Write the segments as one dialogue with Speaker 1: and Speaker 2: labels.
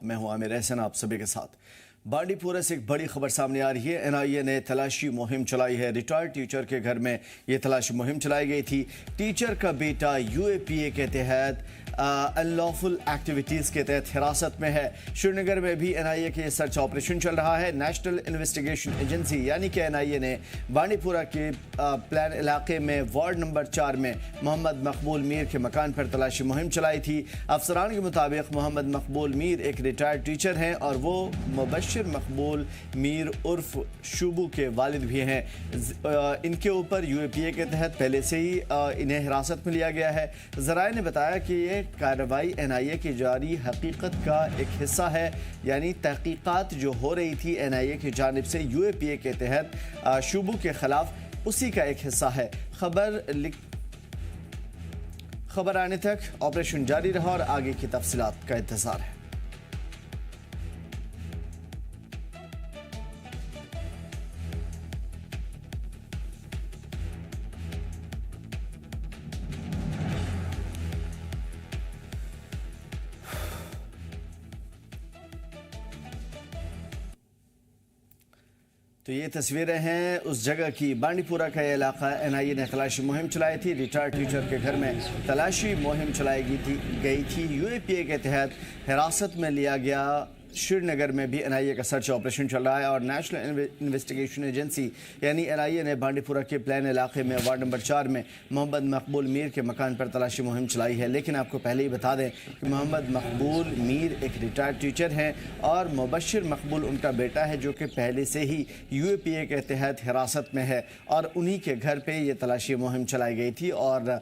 Speaker 1: मैं हूं आमिर एहसन आप सभी के साथ। बांडीपुरा से एक बड़ी खबर सामने आ रही है। एनआईए ने तलाशी मुहिम चलाई है। रिटायर्ड टीचर के घर में यह तलाशी मुहिम चलाई गई थी। टीचर का बेटा यूएपीए के तहत अनलॉफुल एक्टिविटीज़ के तहत हिरासत में है। श्रीनगर में भी एनआईए के सर्च ऑपरेशन चल रहा है। नेशनल इन्वेस्टिगेशन एजेंसी यानी कि एनआईए ने बांडीपुरा के प्लान इलाके में वार्ड नंबर 4 में मोहम्मद मकबूल मीर के मकान पर तलाशी मुहिम चलाई थी। अफसरान के मुताबिक मोहम्मद मकबूल मीर एक रिटायर्ड टीचर हैं और वो मुबश्शिर मकबूल मीर उर्फ शुबू के वालिद भी हैं। इनके ऊपर यूएपीए के तहत पहले से ही इन्हें हिरासत में लिया गया है। ज़राए ने बताया कि ये कार्रवाई एनआईए की जारी हकीकत का एक हिस्सा है, यानी तहकीकात जो हो रही थी एनआईए की जानिब से यूएपीए के तहत शुबू के खिलाफ, उसी का एक हिस्सा है। खबर आने तक ऑपरेशन जारी रहा और आगे की तफसीलात का इंतजार है। तो ये तस्वीरें हैं उस जगह की। बांडीपुरा का ये इलाका एनआईए ने तलाशी मुहिम चलाई थी। रिटायर्ड टीचर के घर में तलाशी मुहिम चलाई गई थी। यूएपीए के तहत हिरासत में लिया गया। श्रीनगर में भी एनआईए का सर्च ऑपरेशन चल रहा है और नेशनल इन्वेस्टिगेशन एजेंसी यानी एनआईए ने बांडीपुरा के प्लान इलाके में वार्ड नंबर 4 में मोहम्मद मकबूल मीर के मकान पर तलाशी मुहिम चलाई है। लेकिन आपको पहले ही बता दें कि मोहम्मद मकबूल मीर एक रिटायर्ड टीचर हैं और मुबश्शिर मकबूल उनका बेटा है, जो कि पहले से ही यूएपीए के तहत हिरासत में है और उन्हीं के घर पर यह तलाशी मुहिम चलाई गई थी। और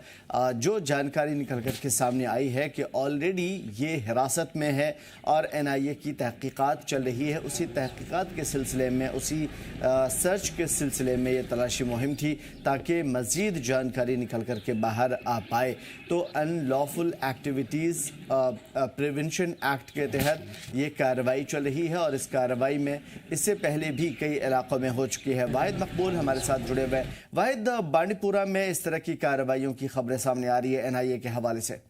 Speaker 1: जो जानकारी निकल कर के सामने आई है कि ऑलरेडी ये हिरासत में है और एनआईए की तहकीकात चल रही है। उसी तहकीकात के सिलसिले में, उसी सर्च के सिलसिले में ये तलाशी मुहिम थी ताकि मज़ीद जानकारी निकल कर के बाहर आ पाए। तो अनलॉफुल एक्टिविटीज़ प्रिवेंशन एक्ट के तहत ये कार्रवाई चल रही है और इस कार्रवाई में इससे पहले भी कई इलाकों में हो चुकी है। वाहिद मकबूल हमारे साथ जुड़े हुए हैं। वाहिद, बांडीपुरा में इस तरह की कार्रवाइयों की खबरें सामने आ रही है एनआईए के हवाले से।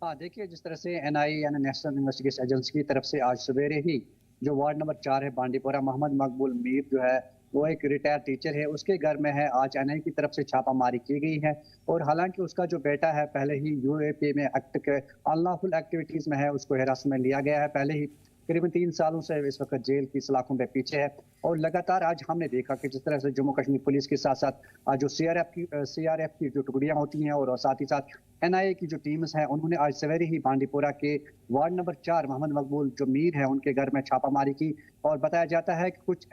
Speaker 2: हाँ, देखिए, जिस तरह से एनआईए यानी नेशनल इन्वेस्टिगेशन एजेंसी की तरफ से आज सवेरे ही जो वार्ड नंबर 4 है बांडीपुरा, मोहम्मद मकबूल मीर जो है वो एक रिटायर्ड टीचर है, उसके घर में है आज एनआईए की तरफ से छापामारी की गई है। और हालांकि उसका जो बेटा है पहले ही यूएपीए में अनलॉफुल एक्टिविटीज में है, उसको हिरासत में लिया गया है। पहले ही करीबन 3 सालों से इस वक्त जेल की सलाखों पे पीछे है। और लगातार आज हमने देखा कि जिस तरह से जम्मू कश्मीर पुलिस के साथ साथ जो सीआरएफ की जो टुकड़ियां होती हैं और साथ ही साथ एनआईए की जो टीम्स हैं, उन्होंने आज सवेरे ही बांडीपुरा के वार्ड नंबर 4 मोहम्मद मकबूल जो मीर है उनके घर में छापामारी की। और बताया जाता है कि कुछ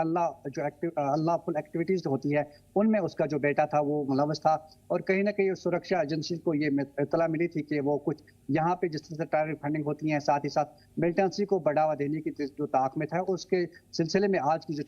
Speaker 2: अनलॉफुल एक्टिविटीज होती है उनमें उसका जो बेटा था वो मुलव्वस था। और कहीं ना कहीं सुरक्षा एजेंसी को ये इत्तला मिली थी कि वो कुछ यहाँ पे जिस तरह से टारगेट फंडिंग होती है, साथ ही साथ मिलिटेंसी को बढ़ावा देने की जो ताकत है, उसके सिलसिले में आज की जो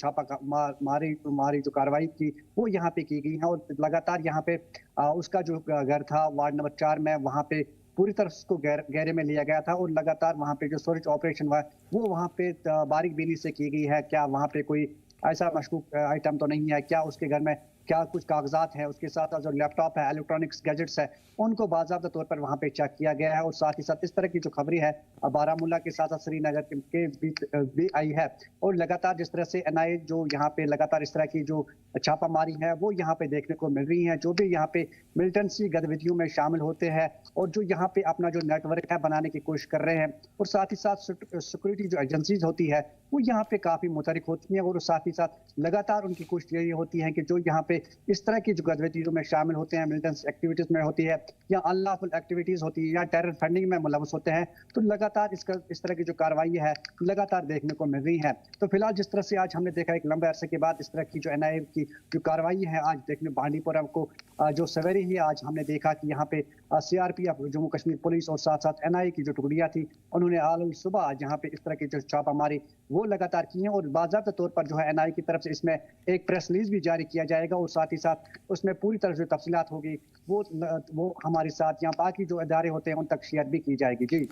Speaker 2: मारी जो कार्रवाई थी वो यहाँ पे की गई है। और लगातार यहाँ पे उसका जो घर था वार्ड नंबर 4 में, वहाँ पे पूरी तरह उसको घेरे में लिया गया था और लगातार वहाँ पे जो सर्च ऑपरेशन हुआ वो वहाँ पे बारीक बीनी से की गई है। क्या वहाँ पे कोई ऐसा मशकूक आइटम तो नहीं है, क्या उसके घर में क्या कुछ कागजात है, उसके साथ जो लैपटॉप है, इलेक्ट्रॉनिक्स गैजेट्स है, उनको बाकायदा तौर पर वहाँ पे चेक किया गया है। और साथ ही साथ इस तरह की जो खबरें है बारामूला के साथ साथ श्रीनगर के बीच भी आई है। और लगातार जिस तरह से एनआईए जो यहाँ पे लगातार इस तरह की जो छापामारी है वो यहाँ पे देखने को मिल रही है। जो भी यहाँ पे मिलिटेंसी गतिविधियों में शामिल होते हैं और जो यहाँ पे अपना जो नेटवर्क है बनाने की कोशिश कर रहे हैं, और साथ ही साथ सिक्योरिटी जो एजेंसीज होती है वो यहाँ पे काफी मुतहरिक होती हैं। और साथ ही साथ लगातार उनकी कोशिश यही होती है कि जो यहाँ पे इस तरह की जो गतिविधियों में शामिल होते हैं, मिलिटेंस एक्टिविटीज में होती है या अनलॉफुल एक्टिविटीज होती है या टेरर फंडिंग में मुलव्वस होते हैं, तो लगातार इस तरह की जो कार्रवाई है लगातार देखने को मिल रही है। तो फिलहाल जिस तरह से आज हमने देखा एक लंबे अरसे के बाद इस तरह की जो एनआईए की जो कार्रवाई है आज देखने बांडीपुरा को जो सवेरे ही आज हमने देखा कि यहाँ पे सीआरपीएफ जम्मू कश्मीर पुलिस और साथ साथ एनआईए की जो टुकड़ियां थी उन्होंने आज सुबह आज यहाँ पे इस तरह की जो छापामारी वो लगातार की है। और बाकायदा तौर पर जो है एनआईए की तरफ से इसमें एक प्रेस रिलीज भी जारी किया जाएगा और साथ ही साथ उसमें पूरी तरह से तफसीलात होगी वो हमारे साथ यहाँ बाकी जो इदारे होते हैं उन तक शेयर भी की जाएगी। जी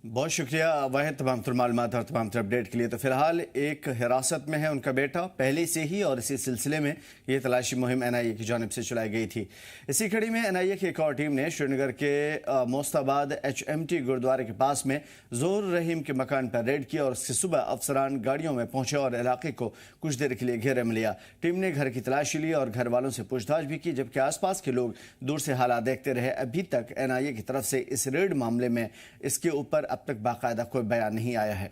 Speaker 1: बहुत शुक्रिया वाहिद, तमाम मालूमात और तमाम अपडेट के लिए। तो फिलहाल एक हिरासत में है उनका बेटा पहले से ही, और इसी सिलसिले में ये तलाशी मुहिम NIA की जानिब से चलाई गई थी। इसी कड़ी में NIA की एक और टीम ने श्रीनगर के मोस्ताबाद HMT गुरुद्वारे के पास में ज़ोहर रहीम के मकान पर रेड किया और उससे सुबह अफसरान गाड़ियों में पहुंचे और इलाके को कुछ देर के लिए घेरे में लिया। टीम ने घर की तलाशी ली और घर वालों से पूछताछ भी की, जबकि आसपास के लोग दूर से हालात देखते रहे। अभी तक NIA की तरफ से इस रेड मामले में इसके ऊपर अब तक बाकायदा कोई बयान नहीं आया है।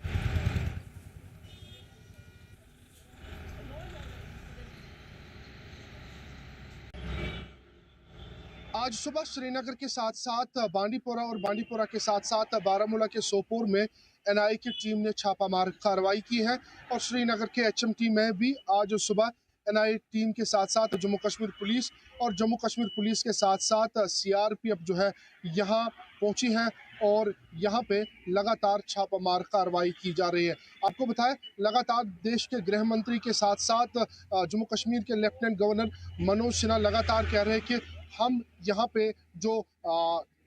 Speaker 3: आज सुबह श्रीनगर के साथ साथ बांडीपोरा और बांडीपोरा के साथ साथ बारामूला के सोपोर में NIA की टीम ने छापामार कार्रवाई की है और श्रीनगर के HMT में भी आज सुबह NIA टीम के साथ साथ जम्मू कश्मीर पुलिस और जम्मू कश्मीर पुलिस के साथ साथ CRPF जो है यहाँ पहुंची है और यहाँ पे लगातार छापामार कार्रवाई की जा रही है। आपको बताएं, लगातार देश के गृह मंत्री के साथ साथ जम्मू कश्मीर के लेफ्टिनेंट गवर्नर मनोज सिन्हा लगातार कह रहे हैं कि हम यहाँ पे जो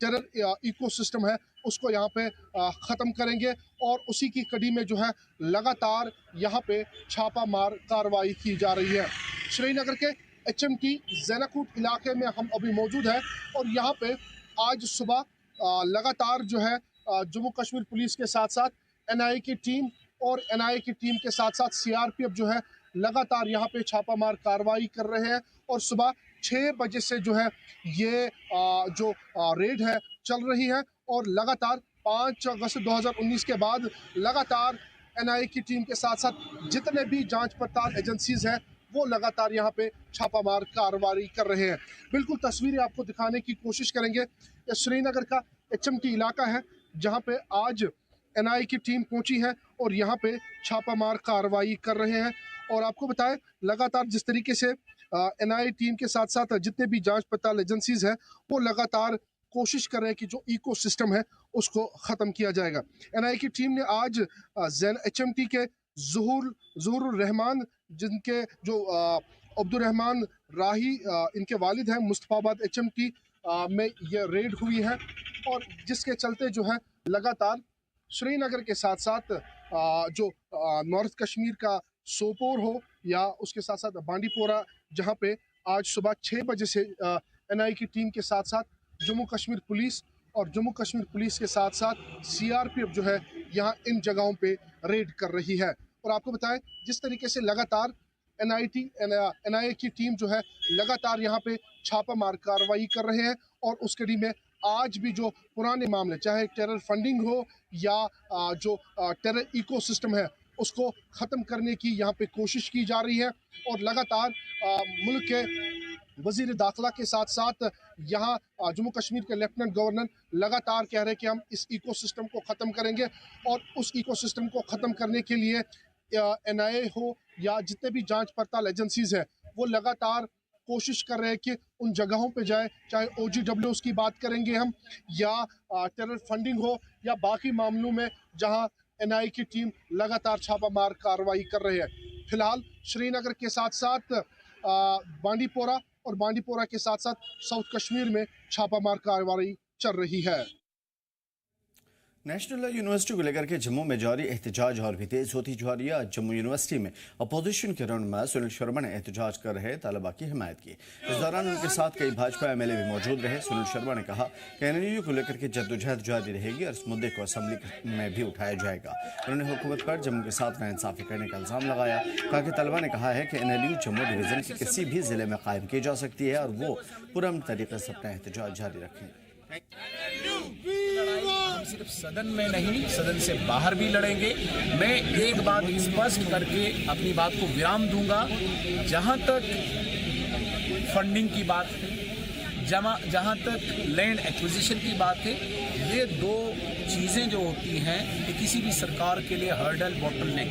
Speaker 3: टेरर इकोसिस्टम है उसको यहाँ पे ख़त्म करेंगे और उसी की कड़ी में जो है लगातार यहाँ पे छापामार कार्रवाई की जा रही है। श्रीनगर के HMT ज़ैनाकूट इलाके में हम अभी मौजूद हैं और यहाँ पे आज सुबह लगातार जो है जम्मू कश्मीर पुलिस के साथ साथ NIA की टीम और NIA की टीम के साथ साथ CRPF जो है लगातार यहाँ पे छापामार कार्रवाई कर रहे हैं और सुबह 6 बजे से जो है ये जो रेड है चल रही है और लगातार 5 अगस्त 2019 के बाद लगातार NIA की टीम के साथ साथ जितने भी जांच पड़ताल एजेंसीज हैं वो लगातार यहाँ पे छापामार कार्रवाई कर रहे हैं। बिल्कुल तस्वीरें आपको दिखाने की कोशिश करेंगे। ये श्रीनगर का HMT इलाका है जहाँ पे आज NIA की टीम पहुंची है और यहाँ पे छापामार कार्रवाई कर रहे हैं। और आपको बताएं, लगातार जिस तरीके से NIA टीम के साथ साथ जितने भी जांच पड़ताल एजेंसीज हैं वो लगातार कोशिश कर रहे हैं कि जो इकोसिस्टम है उसको ख़त्म किया जाएगा। NIA की टीम ने आज HMT के ज़ुहूर रहमान, जिनके जो अब्दुल रहमान राही इनके वालिद हैं, मुस्तफाबाद HMT में ये रेड हुई है और जिसके चलते जो है लगातार श्रीनगर के साथ साथ जो नॉर्थ कश्मीर का सोपोर हो या उसके साथ साथ बांडीपोरा, जहां पे आज सुबह 6 बजे से NIA की टीम के साथ साथ जम्मू कश्मीर पुलिस और जम्मू कश्मीर पुलिस के साथ साथ CRPF जो है यहाँ इन जगहों पे रेड कर रही है। और आपको बताएं, जिस तरीके से लगातार NIA की टीम जो है लगातार यहाँ पे छापामार कार्रवाई कर रहे हैं और उस कड़ी में आज भी जो पुराने मामले, चाहे टेरर फंडिंग हो या जो टेरर इकोसिस्टम है उसको ख़त्म करने की यहाँ पे कोशिश की जा रही है। और लगातार मुल्क के वज़ीर दाखिला के साथ साथ यहाँ जम्मू कश्मीर के लेफ्टिनेंट गवर्नर लगातार कह रहे हैं कि हम इस इकोसिस्टम को ख़त्म करेंगे और उस इकोसिस्टम को ख़त्म करने के लिए NIA हो या जितने भी जांच पड़ताल एजेंसीज हैं वो लगातार कोशिश कर रहे हैं कि उन जगहों पे जाए, चाहे OGWs की बात करेंगे हम या टेरर फंडिंग हो या बाकी मामलों में जहां NIA की टीम लगातार छापामार कार्रवाई कर रही है। फिलहाल श्रीनगर के साथ साथ बांडीपोरा और बांडीपोरा के साथ साथ साउथ कश्मीर में छापामार कार्रवाई चल रही है।
Speaker 1: नेशनल लॉ यूनिवर्सिटी को लेकर के जम्मू में जारी एहतजाज और भी तेज होती जा रही है। आज जम्मू यूनिवर्सिटी में अपोजिशन के रहनुमा सुनील शर्मा ने एहतजाज कर रहे तलबा की हिमायत की। इस दौरान उनके साथ कई भाजपा MLA भी मौजूद रहे। सुनील शर्मा ने कहा कि NLU को लेकर के जद्दोजहद जारी रहेगी और इस मुद्दे को असम्बली में भी उठाया जाएगा। उन्होंने हुकूमत पर जम्मू के साथ नाइंसाफी करने का इल्ज़ाम लगाया। कहा कि तलबा ने कहा है कि NLU जम्मू डिवीज़न के किसी भी ज़िले में कायम की जा सकती है और वो पुरअमन तरीके से अपना एहतजाज जारी रखें।
Speaker 4: हम सिर्फ सदन में नहीं, सदन से बाहर भी लड़ेंगे। मैं एक बात स्पष्ट करके अपनी बात को विराम दूंगा। जहां तक फंडिंग की बात है, जहां तक लैंड एक्विजिशन की बात है, ये दो चीज़ें जो होती हैं कि किसी भी सरकार के लिए हर्डल बॉटलनेक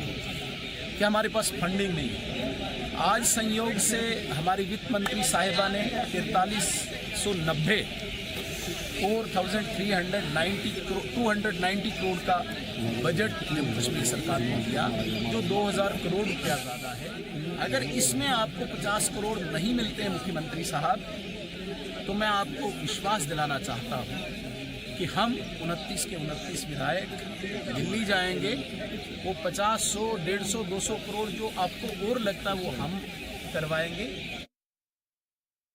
Speaker 4: कि हमारे पास फंडिंग नहीं है। आज संयोग से हमारी वित्त मंत्री साहिबा ने 4390 290 करोड़ का बजट जम्मू कश्मीर सरकार ने दिया, जो 2000 करोड़ रुपया ज़्यादा है। अगर इसमें आपको 50 करोड़ नहीं मिलते हैं मुख्यमंत्री साहब, तो मैं आपको विश्वास दिलाना चाहता हूँ कि हम 29 के 29 विधायक दिल्ली जाएंगे, वो 50, 100, 150, 200 करोड़ जो आपको और लगता है वो हम करवाएंगे।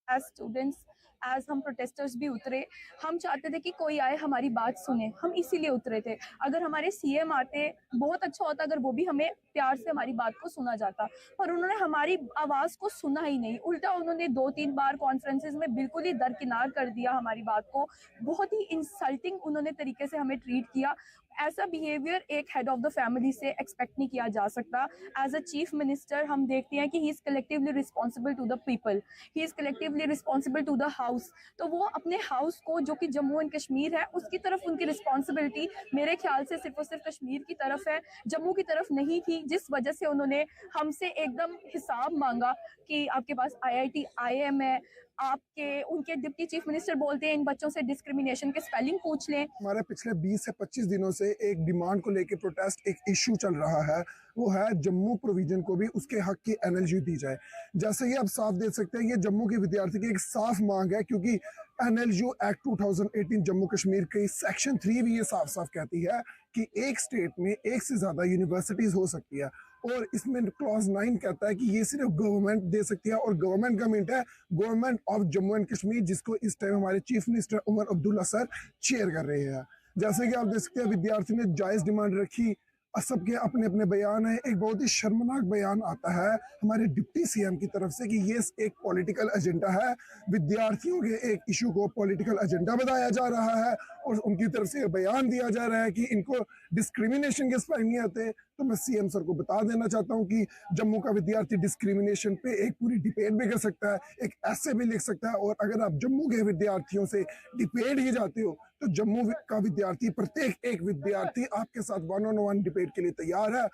Speaker 5: एज स्टूडेंट्स, एज हम प्रोटेस्टर्स भी उतरे, हम चाहते थे कि कोई आए हमारी बात सुने, हम इसीलिए उतरे थे। अगर हमारे सीएम आते बहुत अच्छा होता, अगर वो भी हमें प्यार से हमारी बात को सुना जाता, पर उन्होंने हमारी आवाज़ को सुना ही नहीं। उल्टा उन्होंने 2-3 बार कॉन्फ्रेंसेस में बिल्कुल ही दरकिनार कर दिया हमारी बात को। बहुत ही इंसल्टिंग उन्होंने तरीके से हमें ट्रीट किया। ऐसा बिहेवियर एक हेड ऑफ द फैमिली से एक्सपेक्ट नहीं किया जा सकता। एज अ चीफ मिनिस्टर हम देखते हैं कि he is collectively responsible to the people, he is collectively responsible to the house. तो वो अपने हाउस को, जो कि जम्मू एंड कश्मीर है, उसकी तरफ उनकी रिस्पॉन्सिबिलिटी मेरे ख्याल से सिर्फ और सिर्फ कश्मीर की तरफ है, जम्मू की तरफ नहीं थी। जिस वजह से उन्होंने हमसे एकदम हिसाब मांगा कि आपके पास IIT IIM है, आपके उनके डिप्टी चीफ मिनिस्टर बोलते हैं इन बच्चों से डिस्क्रिमिनेशन के स्पेलिंग पूछ लें।
Speaker 6: हमारे पिछले 20 से 25 दिनों से एक डिमांड को लेकर प्रोटेस्ट, एक इश्यू चल रहा है, वो है जम्मू प्रोविजन को भी उसके हक की NLU दी जाए। जैसे कि आप साफ देख सकते हैं, ये जम्मू के विद्यार्थी की एक साफ मांग है, क्योंकि NLU एक्ट 2018 जम्मू कश्मीर की सेक्शन 3 भी ये साफ साफ कहती है कि एक स्टेट में एक से ज्यादा यूनिवर्सिटीज हो सकती है, और इसमें क्लॉज 9 कहता है कि ये सिर्फ गवर्नमेंट दे सकती है, और गवर्नमेंट का मीन है government of Jammu and Kashmir, जिसको इस टाइम हमारे chief minister Omar Abdullah sir chair कर रहे हैं। जैसे कि आप देख सकते हैं, विद्यार्थी ने जायज डिमांड रखी, सबके अपने अपने बयान है। एक बहुत ही शर्मनाक बयान आता है हमारे डिप्टी CM की तरफ से कि ये एक पॉलिटिकल एजेंडा है, विद्यार्थियों के एक इशू को पॉलिटिकल एजेंडा बताया जा रहा है, और उनकी तरफ से बयान दिया जा रहा है कि इनको डिस्क्रिमिनेशन के स्पेलिंग नहीं आते। तो मैं CM सर को बता देना चाहता हूं कि जम्मू का विद्यार्थी डिस्क्रिमिनेशन पे एक पूरी डिबेट भी कर सकता है, एक ऐसे भी लिख सकता है, और अगर आप जम्मू के विद्यार्थियों से डिबेट ही जाते हो तो जम्मू का विद्यार्थी, प्रत्येक एक विद्यार्थी आपके साथ 1-on-1 डिबेट के लिए तैयार है।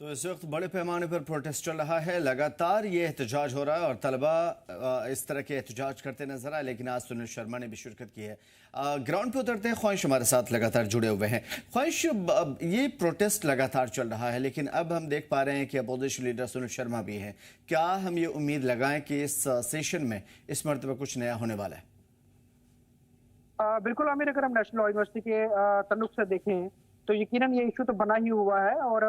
Speaker 1: तो इस वक्त बड़े पैमाने पर प्रोटेस्ट चल रहा है, लगातार ये एहतजाज हो रहा है और तलबा इस तरह के एहतजाज करते नजर आए, लेकिन आज सुनील शर्मा ने भी शिरकत की है। ग्राउंड पे उतरते हैं, ख्वाहिश हमारे साथ लगातार जुड़े हुए हैं। ख्वाहिश, ये प्रोटेस्ट लगातार चल रहा है, लेकिन अब हम देख पा रहे हैं कि अपोजिशन लीडर सुनील शर्मा भी हैं। क्या हम ये उम्मीद लगाएं कि इस सेशन में इस मरतबा कुछ नया होने वाला है?
Speaker 2: बिल्कुल आमिर, अगर हम नेशनल लॉ यूनिवर्सिटी के तल्लुक से देखें तो यकीनन ये इशू तो बना ही हुआ है, और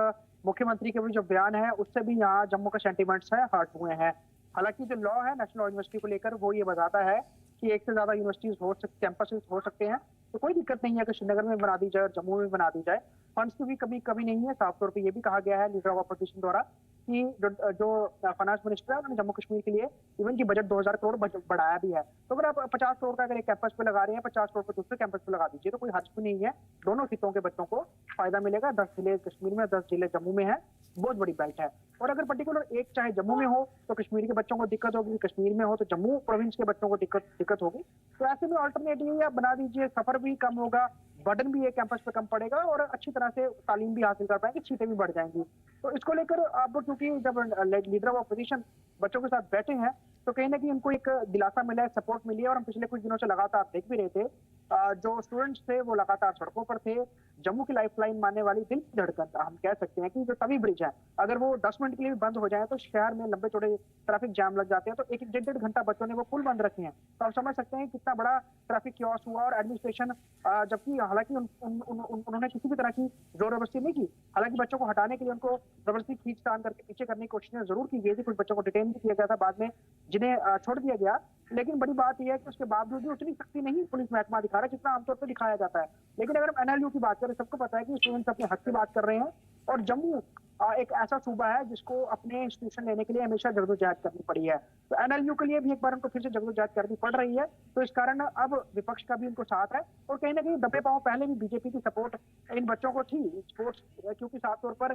Speaker 2: मुख्यमंत्री के भी जो बयान है उससे भी यहाँ जम्मू का सेंटीमेंट्स है हर्ट हुए हैं। हालांकि जो लॉ है नेशनल लॉ यूनिवर्सिटी को लेकर वो ये बताता है कि एक से ज्यादा यूनिवर्सिटीज हो सकते, कैंपसेस हो सकते हैं, तो कोई दिक्कत नहीं है कि श्रीनगर में बना दी जाए और जम्मू में बना दी जाए। फंड्स की भी कभी नहीं है, साफ तौर पर ये भी कहा गया है लीडर ऑफ अपोजिशन द्वारा कि जो फाइनेंस मिनिस्टर है उन्होंने जम्मू कश्मीर के लिए इवन की बजट 2000 करोड़ बढ़ाया भी है। तो अगर आप 50 करोड़ का अगर एक कैंपस पे लगा रहे हैं, 50 करोड़ पे दूसरे कैंपस पे लगा दीजिए, तो कोई हर्ज भी नहीं है। दोनों खितों के बच्चों को फायदा मिलेगा। 10 जिले कश्मीर में, 10 जिले जम्मू में है, बहुत बड़ी बेल्ट है। और अगर पर्टिकुलर एक चाहे जम्मू में हो तो कश्मीर के बच्चों को दिक्कत होगी, कश्मीर में हो तो जम्मू प्रोविंस के बच्चों को दिक्कत होगी। तो ऐसे में ऑल्टरनेटिव या बना दीजिए, सफर भी कम होगा, बर्डन भी एक कैंपस पे कम पड़ेगा, और अच्छी तरह से तालीम भी हासिल कर पाएंगे, सीटें भी बढ़ जाएंगी। तो इसको लेकर अब क्योंकि जब लीडर ऑफ अपोजिशन बच्चों के साथ बैठे हैं तो कहीं ना कहीं उनको एक दिलासा मिला है, सपोर्ट मिली है। और हम पिछले कुछ दिनों से लगातार देख भी रहे थे जो स्टूडेंट्स थे वो लगातार सड़कों पर थे। जम्मू की लाइफलाइन मानने वाली दिल की धड़कन हम कह सकते हैं कि जो तवी ब्रिज है, अगर वो 10 मिनट के लिए भी बंद हो जाए तो शहर में लंबे चौड़े ट्रैफिक जाम लग जाते हैं। तो 1-1.5 घंटा बच्चों ने वो पुल बंद रखे हैं, तो आप समझ सकते हैं कितना बड़ा ट्रैफिक क्योस हुआ। और एडमिनिस्ट्रेशन, जबकि हालांकि उन्होंने किसी भी तरह की जोर जबरदस्ती नहीं की, हालांकि बच्चों को हटाने के लिए उनको जबरदस्ती खींचतान करके पीछे करने की कोशिशें जरूर की गई थी। कुछ बच्चों को डिटेन भी किया गया था, बाद में जिन्हें छोड़ दिया गया। लेकिन बड़ी बात यह है कि उसके बावजूद भी उतनी सख्ती नहीं पुलिस महकमा दिखा रहा है जितना आमतौर पर दिखाया जाता है। लेकिन अगर हम NLU की बात करें, सबको पता है कि स्टूडेंट्स अपने हक की बात कर रहे हैं, और जम्मू एक ऐसा सूबा है जिसको अपने इंस्टीट्यूशन लेने के लिए हमेशा जद्दोजहद करनी पड़ी है। तो NLU के लिए भी एक बार उनको फिर से जद्दोजहद करनी पड़ रही है। तो इस कारण अब विपक्ष का भी उनको साथ है, और कहीं ना कहीं दबे पांव पहले भी बीजेपी की सपोर्ट इन बच्चों को थी स्पोर्ट्स, क्योंकि साफ तौर पर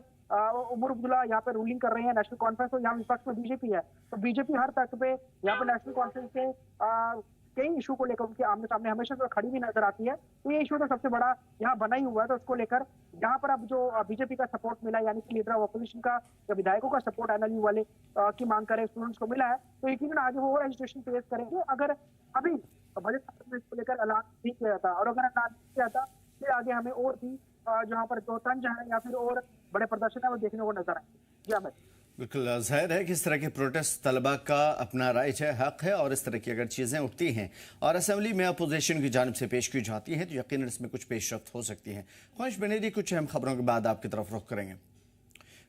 Speaker 2: उमर अब्दुल्ला यहाँ पे रूलिंग कर रहे हैं नेशनल कॉन्फ्रेंस, और यहाँ विपक्ष में बीजेपी है। तो बीजेपी हर तक पे यहाँ पे नेशनल कॉन्फ्रेंस के कई इशू को लेकर उनके आमने सामने हमेशा तो खड़ी भी नजर आती है। तो ये इशू तो सबसे बड़ा यहाँ बना ही हुआ है। तो उसको लेकर यहाँ पर अब जो बीजेपी का सपोर्ट मिला, यानी कि लीडर ऑफ अपोजिशन का, विधायकों का सपोर्ट NLU वाले की मांग करे स्टूडेंट्स को मिला है, तो यकीनन आगे वो और एजुकेशन फेस करेंगे। अगर अभी बजट इसको लेकर ऐलान नहीं किया जाता, और अगर ऐलान नहीं किया जाता फिर आगे हमें और भी जहाँ पर जो तंज है या फिर और बड़े प्रदर्शन है वो देखने को नजर आएंगे। जी अमित।
Speaker 1: बिल्कुल जाहिर है कि इस तरह के प्रोटेस्ट तलबा का अपना राइट है, हक है, और इस तरह की अगर चीज़ें उठती हैं और असम्बली में अपोजिशन की जानिब से पेश की जाती हैं तो यकीनन इसमें कुछ पेशरफ्त हो सकती है। ख्वाहिश बनेगी कुछ अहम खबरों के बाद आपकी तरफ रुख करेंगे।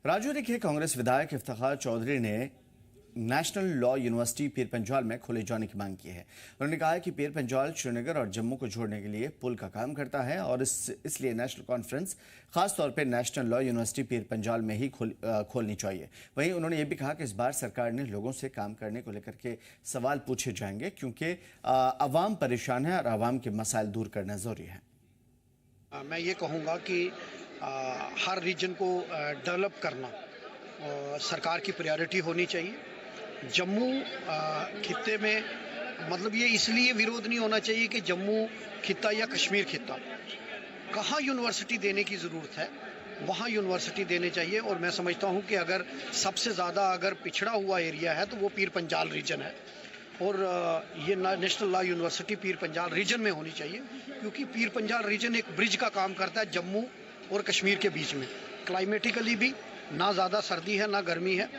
Speaker 1: राजौरी के कांग्रेस विधायक इफ्तिखार चौधरी ने national law university Pir Panjal में खोले जाने की मांग की है। उन्होंने कहा है कि पीर पंजाल श्रीनगर और जम्मू को जोड़ने के लिए पुल का काम करता है और इसलिए नेशनल कॉन्फ्रेंस खास तौर पर national law university Pir Panjal में ही खोलनी चाहिए। वहीं उन्होंने ये भी कहा कि इस बार सरकार ने लोगों से काम करने को लेकर के सवाल पूछे जाएंगे क्योंकि अवाम परेशान है और अवाम के मसाइल दूर करना ज़रूरी है।
Speaker 7: मैं ये कहूँगा कि हर रीजन को डेवलप करना सरकार की प्रायोरिटी होनी चाहिए। जम्मू खित्ते में मतलब ये इसलिए विरोध नहीं होना चाहिए कि जम्मू खित्ता या कश्मीर खित्ता, कहाँ यूनिवर्सिटी देने की ज़रूरत है वहाँ यूनिवर्सिटी देने चाहिए। और मैं समझता हूँ कि अगर सबसे ज़्यादा अगर पिछड़ा हुआ एरिया है तो वो पीर पंजाल रीजन है और ये national law university Pir Panjal reason में होनी चाहिए क्योंकि पीर पंजाल रीजन एक ब्रिज का काम करता है जम्मू और कश्मीर के बीच में। क्लाइमेटिकली भी ना ज़्यादा सर्दी है ना गर्मी है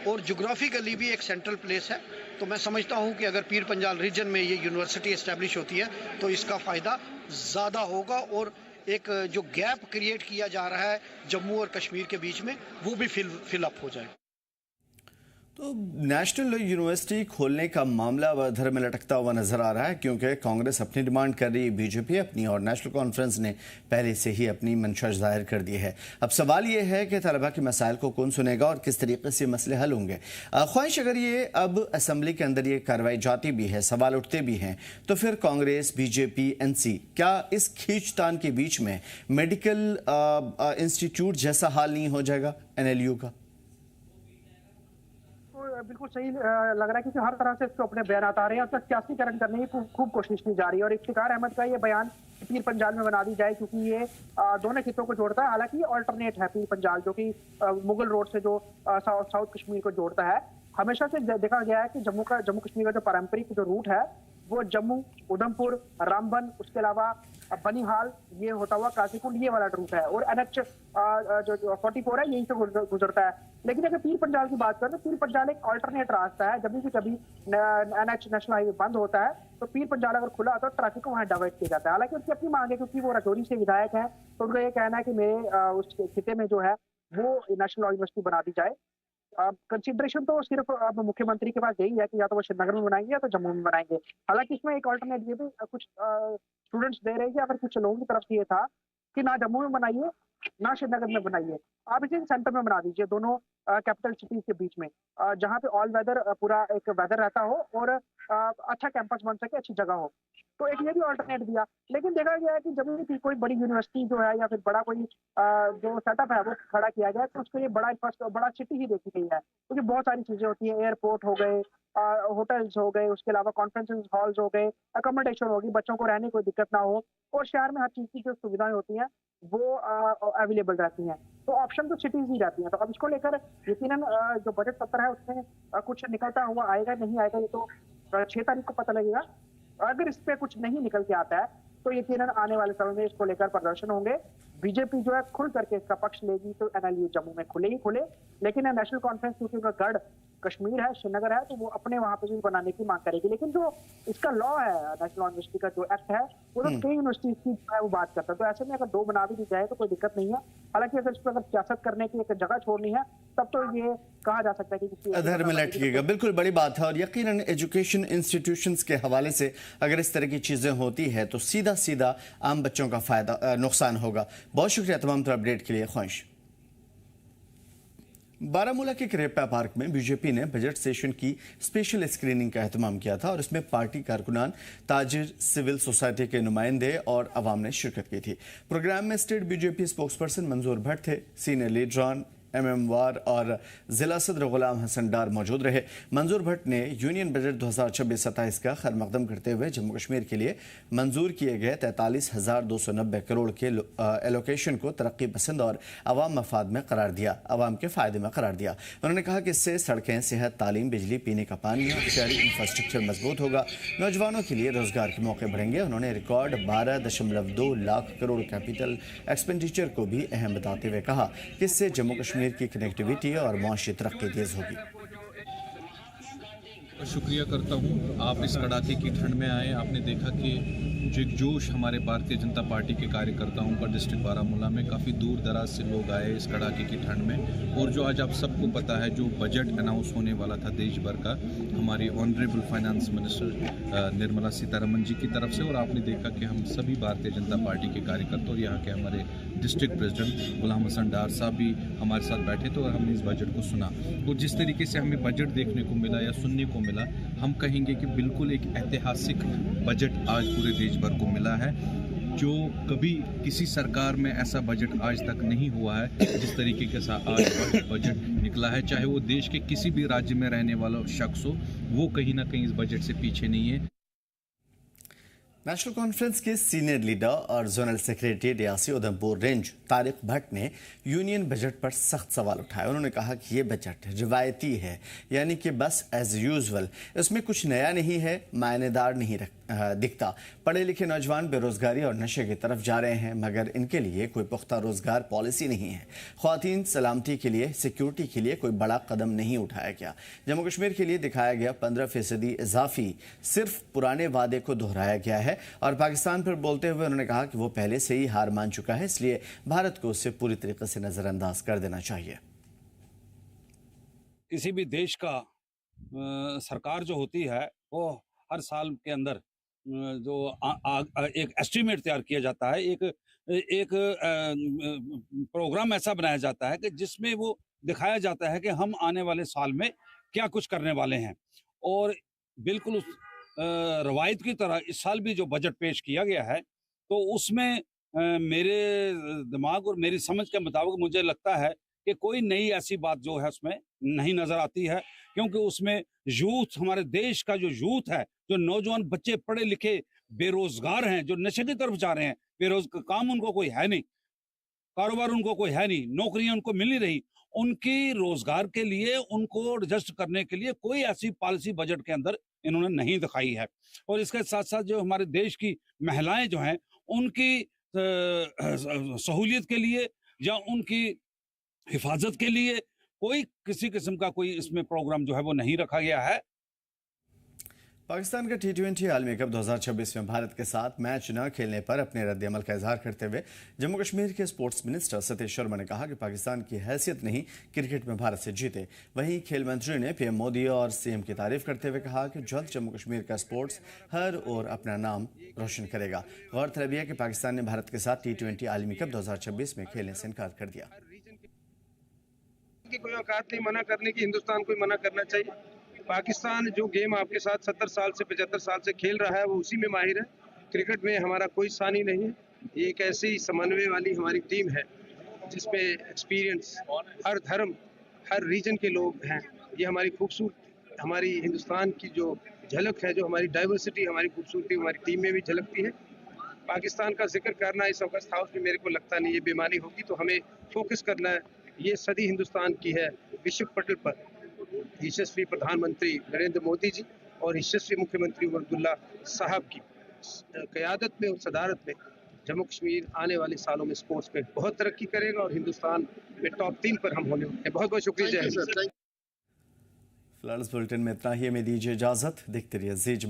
Speaker 7: और जोग्राफिकली भी एक सेंट्रल प्लेस है। तो मैं समझता हूँ कि अगर पीर पंजाल रीजन में ये यूनिवर्सिटी इस्टेब्लिश होती है तो इसका फ़ायदा ज़्यादा होगा और एक जो गैप क्रिएट किया जा रहा है जम्मू और कश्मीर के बीच में वो भी फिल अप हो जाएगा।
Speaker 1: तो नेशनल लॉ यूनिवर्सिटी खोलने का मामला वधर में लटकता हुआ नजर आ रहा है क्योंकि कांग्रेस अपनी डिमांड कर रही है, बीजेपी अपनी, और नेशनल कॉन्फ्रेंस ने पहले से ही अपनी मंशा जाहिर कर दी है। अब सवाल ये है कि तलबा के मसाइल को कौन सुनेगा और किस तरीके से मसले हल होंगे। ख्वाहिश अगर ये अब असम्बली के अंदर ये कार्रवाई जाती भी है, सवाल उठते भी हैं, तो फिर कांग्रेस, बीजेपी, एनसी क्या इस खींचतान के बीच में मेडिकल इंस्टीट्यूट जैसा हाल नहीं हो जाएगा NLU का?
Speaker 8: बिल्कुल सही लग रहा है क्योंकि हर तरह से इसको अपने बयान आ रहे हैं और सियासीकरण करने की खूब कोशिश की जा रही है। और इफ्तिखार अहमद का ये बयान पीर पंजाल में बना दी जाए क्योंकि ये दोनों खितों को जोड़ता है। हालांकि ये ऑल्टरनेट है पीर पंजाल जो कि मुगल रोड से जो साउथ कश्मीर को जोड़ता है। हमेशा से देखा गया है कि जम्मू कश्मीर का जो पारंपरिक जो रूट है वो जम्मू, उधमपुर, रामबन, उसके अलावा बनिहाल, ये होता हुआ काजीकुंड, ये वाला रूट है और NH जो 44 है यहीं से गुजरता है। लेकिन अगर पीर पंजाल की बात करें तो पीर पंजाल एक अल्टरनेट रास्ता है। जब भी कभी NH नेशनल हाईवे बंद होता है तो पीर पंजाल अगर खुला होता है तो ट्रैफिक को वहाँ डाइवर्ट किया जाता है। हालांकि उसकी अपनी मांग है क्योंकि वो राजौरी से विधायक है तो उनका ये कहना है कि मेरे उस खिते में जो है वो नेशनल लॉ यूनिवर्सिटी बना दी जाए। कंसिडरेशन तो सिर्फ अब मुख्यमंत्री के पास यही है कि या तो वो श्रीनगर में बनाएंगे या तो जम्मू में बनाएंगे। हालांकि इसमें एक अल्टरनेट ये भी कुछ स्टूडेंट्स दे रहे हैं या फिर कुछ लोगों की तरफ से ये था कि ना जम्मू में बनाइए ना श्रीनगर में बनाइए, आप इसे सेंटर में बना दीजिए, दोनों कैपिटल सिटीज के बीच में, जहाँ पे ऑल वेदर पूरा एक वेदर रहता हो और अच्छा कैंपस बन सके, अच्छी जगह हो। तो एक ये भी अल्टरनेट दिया। लेकिन देखा गया है कि जब भी कोई बड़ी यूनिवर्सिटी जो है या फिर बड़ा कोई जो सेटअप है वो खड़ा किया गया तो उसके लिए बड़ा सिटी ही देखी गई है क्योंकि बहुत सारी चीजें होती है। एयरपोर्ट हो गए, होटल्स हो गए, उसके अलावा कॉन्फ्रेंस हॉल्स हो गए, अकोमोडेशन होगी, बच्चों को रहने कोई दिक्कत ना हो और शहर में हर चीज की जो सुविधाएं होती हैं वो अवेलेबल रहती हैं। तो ऑप्शन तो सिटीज ही रहती हैं। तो अब इसको लेकर यकीनन जो बजट सत्र है उसमें कुछ निकलता हुआ आएगा नहीं आएगा ये तो 6 तारीख को पता लगेगा। अगर इस पे कुछ नहीं निकल के आता है तो यकीनन आने वाले समय में इसको लेकर प्रदर्शन होंगे। बीजेपी जो है खुल करके इसका पक्ष लेगी तो NLU जम्मू में खुले ही खुले, लेकिन नेशनल कॉन्फ्रेंस क्योंकि उनका गढ़ कश्मीर है, श्रीनगर है, तो वो अपने वहां पे भी बनाने की मांग करेगी। लेकिन जो इसका लॉ है, नेशनल यूनिवर्सिटी का जो एक्ट है वो तो कई यूनिवर्सिटी की वो बात करता है। तो ऐसे में अगर 2 बना भी दी जाए तो कोई दिक्कत नहीं है। हालांकि अगर इस पर अगर सियासत करने की एक जगह छोड़नी है तब तो ये कहा जा सकता है कि किसी
Speaker 1: अधर में लटकेगा। बिल्कुल बड़ी बात है और यकीनन एजुकेशन इंस्टीट्यूशंस के हवाले से अगर इस तरह की चीजें होती है तो सीधा सीधा आम बच्चों का फायदा नुकसान होगा। बहुत शुक्रिया तमाम तरह अपडेट के लिए। ख्वाहिश। बारामूला के करेप्पा पार्क में बीजेपी ने बजट सेशन की स्पेशल स्क्रीनिंग का एहतमाम किया था और इसमें पार्टी कारकुनान, ताजिर, सिविल सोसाइटी के नुमाइंदे और अवाम ने शिरकत की थी। प्रोग्राम में स्टेट बीजेपी स्पोक्सपर्सन मंजूर भट्ट थे, सीनियर लीडरान MM वार और जिला सदर गुलाम हसन डार मौजूद रहे। मंजूर भट्ट ने यूनियन बजट 2026-27 का खैर मकदम करते हुए जम्मू कश्मीर के लिए मंजूर किए गए 43,290 करोड़ के एलोकेशन को तरक्की पसंद और अवाम मफाद में करार दिया, अवाम के फायदे में करार दिया। उन्होंने कहा कि इससे सड़कें, सेहत, तालीम, बिजली, पीने का पानी और शहरी इंफ्रास्ट्रक्चर मजबूत होगा, नौजवानों के लिए रोजगार के मौके बढ़ेंगे। उन्होंने record 12.2 lakh crore capital expenditure को भी अहम बताते हुए कहा कि इससे जम्मू कश्मीर कश्मीर की कनेक्टिविटी और मुआशी तरक्की तेज होगी।
Speaker 9: शुक्रिया करता हूँ, आप इस कड़ाके की ठंड में आए। आपने देखा कि जो एक जोश हमारे भारतीय जनता पार्टी के कार्यकर्ताओं का डिस्ट्रिक्ट बारामूला में, काफ़ी दूर दराज से लोग आए इस कड़ाके की ठंड में। और जो आज आप सबको पता है, जो बजट अनाउंस होने वाला था देश भर का, हमारी honourable finance minister Nirmala Sitharaman ji की तरफ से, और आपने देखा कि हम सभी भारतीय जनता पार्टी के कार्यकर्ता और यहाँ के हमारे डिस्ट्रिक्ट प्रेसिडेंट गुलाम हसन डार साहब भी हमारे साथ बैठे थे और हमने इस बजट को सुना। और जिस तरीके से हमें बजट देखने को मिला या सुनने को मिला, हम कहेंगे कि बिल्कुल एक ऐतिहासिक बजट आज पूरे देश भर को मिला है। जो कभी किसी सरकार में ऐसा बजट आज तक नहीं हुआ है जिस तरीके के साथ आज बजट निकला है। चाहे वो देश के किसी भी राज्य में रहने वाला शख्स हो, वो कहीं ना कहीं इस बजट से पीछे नहीं है।
Speaker 1: नेशनल कॉन्फ्रेंस के सीनियर लीडर और zonal secretary Reasi Udhampur range Tariq Bhatt ने यूनियन बजट पर सख्त सवाल उठाए। उन्होंने कहा कि ये बजट रिवायती है, यानी कि बस एज यूजुअल, इसमें कुछ नया नहीं है, मायनेदार नहीं दिखता। पढ़े लिखे नौजवान बेरोजगारी और नशे की तरफ जा रहे हैं, मगर इनके लिए कोई पुख्ता रोजगार पॉलिसी नहीं है। ख्वातीन सलामती के लिए, सिक्योरिटी के लिए कोई बड़ा कदम नहीं उठाया गया। जम्मू कश्मीर के लिए दिखाया गया 15% इजाफी सिर्फ पुराने वादे को दोहराया गया है। और पाकिस्तान पर बोलते हुए उन्होंने कहा कि वो पहले से ही हार मान चुका है, इसलिए भारत को उससे पूरी तरीके से नजरअंदाज कर देना चाहिए।
Speaker 10: किसी भी देश का सरकार जो होती है, वो हर साल के अंदर जो एक एस्टीमेट तैयार किया जाता है, एक प्रोग्राम ऐसा बनाया जाता है कि जिसमें वो दिखाया जाता है कि हम आने वाले साल में क्या कुछ करने वाले हैं। और बिल्कुल उस रवायत की तरह इस साल भी जो बजट पेश किया गया है, तो उसमें मेरे दिमाग और मेरी समझ के मुताबिक मुझे लगता है कि कोई नई ऐसी बात जो है उसमें नहीं नजर आती है, क्योंकि उसमें यूथ, हमारे देश का जो यूथ है, जो नौजवान बच्चे पढ़े लिखे बेरोजगार हैं, जो नशे की तरफ जा रहे हैं, बेरोजगार, काम उनको कोई है नहीं, कारोबार उनको कोई है नहीं, नौकरियां उनको मिल नहीं रही, उनकी रोजगार के लिए, उनको एडजस्ट करने के लिए कोई ऐसी पॉलिसी बजट के अंदर इन्होंने नहीं दिखाई है। और इसके साथ साथ जो हमारे देश की महिलाएं जो हैं, उनकी सहूलियत के लिए या उनकी हिफाजत के लिए कोई किसी किस्म का कोई इसमें प्रोग्राम जो है वो नहीं रखा गया है।
Speaker 1: पाकिस्तान का T20 आलमी कप 2026 में भारत के साथ मैच न खेलने पर अपने रद्द-ए-अमल का इजहार करते हुए जम्मू कश्मीर के स्पोर्ट्स मिनिस्टर सतीश शर्मा ने कहा कि पाकिस्तान की हैसियत नहीं क्रिकेट में भारत से जीते। वहीं खेल मंत्री ने पीएम मोदी और सीएम की तारीफ करते हुए कहा कि जल्द जम्मू कश्मीर का स्पोर्ट्स हर ओर अपना नाम रोशन करेगा। गौरतलब है कि पाकिस्तान ने भारत के साथ T20 आलमी कप 2026 में खेलने से इनकार कर दिया।
Speaker 11: कोई औकात नहीं मना करने की, हिंदुस्तान को मना करना चाहिए। पाकिस्तान जो गेम आपके साथ 70 साल से 75 साल से खेल रहा है, वो उसी में माहिर है। क्रिकेट में हमारा कोई सानी नहीं है। ये एक ऐसी समन्वय वाली हमारी टीम है जिसमें एक्सपीरियंस, हर धर्म, हर रीजन के लोग हैं। ये हमारी खूबसूरत, हमारी हिंदुस्तान की जो झलक है, जो हमारी डाइवर्सिटी, हमारी खूबसूरती हमारी टीम में भी झलकती है। पाकिस्तान का जिक्र करना इस ऑगस्ट हाउस में मेरे को लगता नहीं ये बेमानी होगी। तो हमें फोकस करना है, ये सदी हिंदुस्तान की है। विश्व पटल पर यशस्वी प्रधानमंत्री नरेंद्र मोदी जी और यशस्वी मुख्यमंत्री उमर अब्दुल्ला साहब की क़यादत में और सदारत में जम्मू कश्मीर आने वाले सालों में स्पोर्ट्स में बहुत तरक्की करेगा और हिंदुस्तान में टॉप 3 पर हम होने वाले हैं। बहुत बहुत शुक्रिया।
Speaker 1: फिलहाल इस बुलेटिन में इतना ही। हमें दीजिए इजाजत। देखते रहिए जी जम्मू।